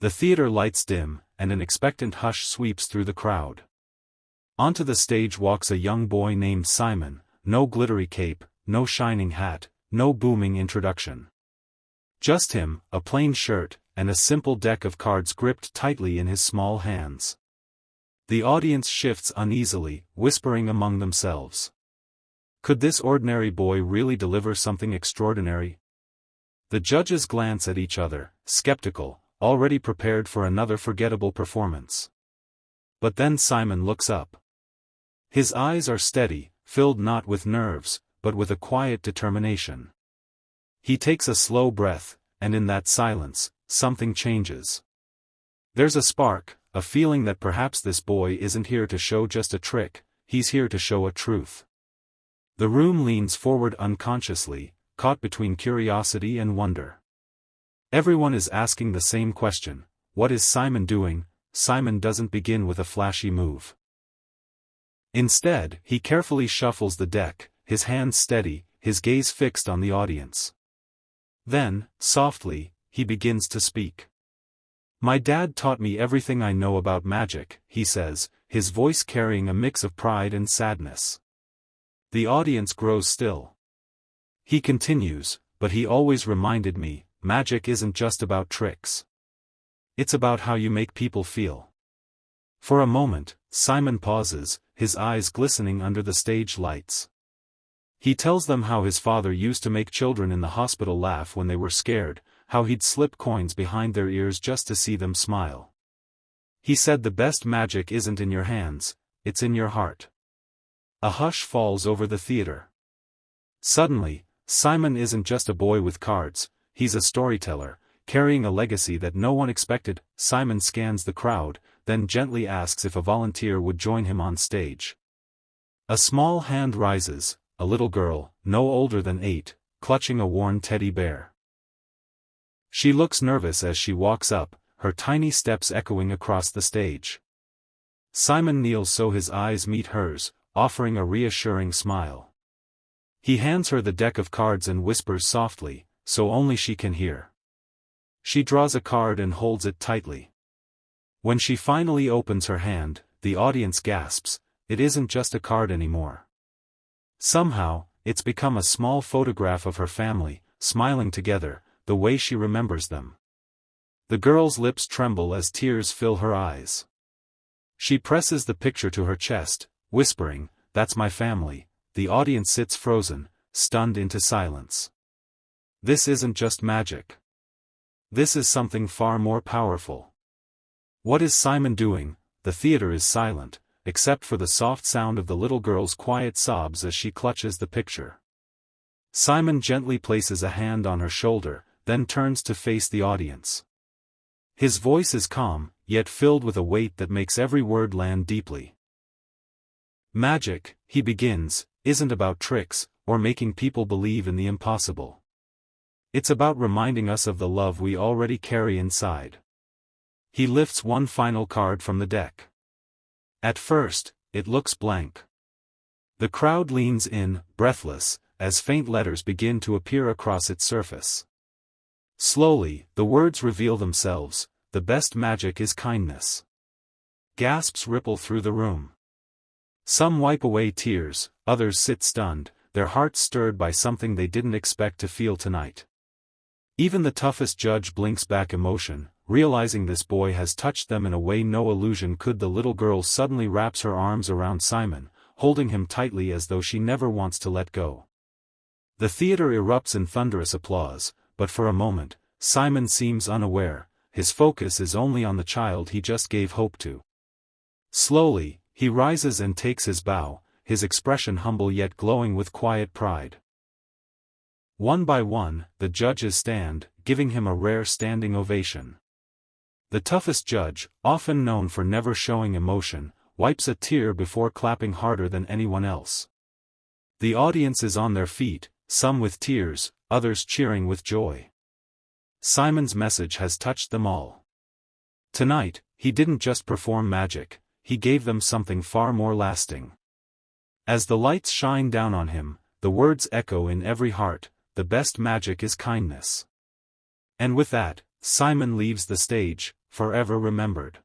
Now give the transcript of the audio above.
The theater lights dim, and an expectant hush sweeps through the crowd. Onto the stage walks a young boy named Simon, no glittery cape, no shining hat, no booming introduction. Just him, a plain shirt, and a simple deck of cards gripped tightly in his small hands. The audience shifts uneasily, whispering among themselves. Could this ordinary boy really deliver something extraordinary? The judges glance at each other, skeptical, already prepared for another forgettable performance. But then Simon looks up. His eyes are steady, filled not with nerves, but with a quiet determination. He takes a slow breath, and in that silence, something changes. There's a spark, a feeling that perhaps this boy isn't here to show just a trick, he's here to show a truth. The room leans forward unconsciously, caught between curiosity and wonder. Everyone is asking the same question: what is Simon doing? Simon doesn't begin with a flashy move. Instead, he carefully shuffles the deck, his hands steady, his gaze fixed on the audience. Then, softly, he begins to speak. "My dad taught me everything I know about magic," he says, his voice carrying a mix of pride and sadness. The audience grows still. He continues, "But he always reminded me, magic isn't just about tricks. It's about how you make people feel." For a moment, Simon pauses, his eyes glistening under the stage lights. He tells them how his father used to make children in the hospital laugh when they were scared, how he'd slip coins behind their ears just to see them smile. He said the best magic isn't in your hands, it's in your heart. A hush falls over the theater. Suddenly, Simon isn't just a boy with cards, he's a storyteller, carrying a legacy that no one expected. Simon scans the crowd, then gently asks if a volunteer would join him on stage. A small hand rises, a little girl, no older than 8, clutching a worn teddy bear. She looks nervous as she walks up, her tiny steps echoing across the stage. Simon kneels so his eyes meet hers, offering a reassuring smile. He hands her the deck of cards and whispers softly, so only she can hear. She draws a card and holds it tightly. When she finally opens her hand, the audience gasps. It isn't just a card anymore. Somehow, it's become a small photograph of her family, smiling together, the way she remembers them. The girl's lips tremble as tears fill her eyes. She presses the picture to her chest, whispering, "That's my family." The audience sits frozen, stunned into silence. This isn't just magic. This is something far more powerful. What is Simon doing? The theater is silent, except for the soft sound of the little girl's quiet sobs as she clutches the picture. Simon gently places a hand on her shoulder, then turns to face the audience. His voice is calm, yet filled with a weight that makes every word land deeply. "Magic," he begins, "isn't about tricks, or making people believe in the impossible. It's about reminding us of the love we already carry inside." He lifts one final card from the deck. At first, it looks blank. The crowd leans in, breathless, as faint letters begin to appear across its surface. Slowly, the words reveal themselves: "The best magic is kindness." Gasps ripple through the room. Some wipe away tears, others sit stunned, their hearts stirred by something they didn't expect to feel tonight. Even the toughest judge blinks back emotion, realizing this boy has touched them in a way no illusion could. The little girl suddenly wraps her arms around Simon, holding him tightly as though she never wants to let go. The theater erupts in thunderous applause, but for a moment, Simon seems unaware, his focus is only on the child he just gave hope to. Slowly, he rises and takes his bow, his expression humble yet glowing with quiet pride. One by one, the judges stand, giving him a rare standing ovation. The toughest judge, often known for never showing emotion, wipes a tear before clapping harder than anyone else. The audience is on their feet, some with tears, others cheering with joy. Simon's message has touched them all. Tonight, he didn't just perform magic, he gave them something far more lasting. As the lights shine down on him, the words echo in every heart: "The best magic is kindness." And with that, Simon leaves the stage, forever remembered.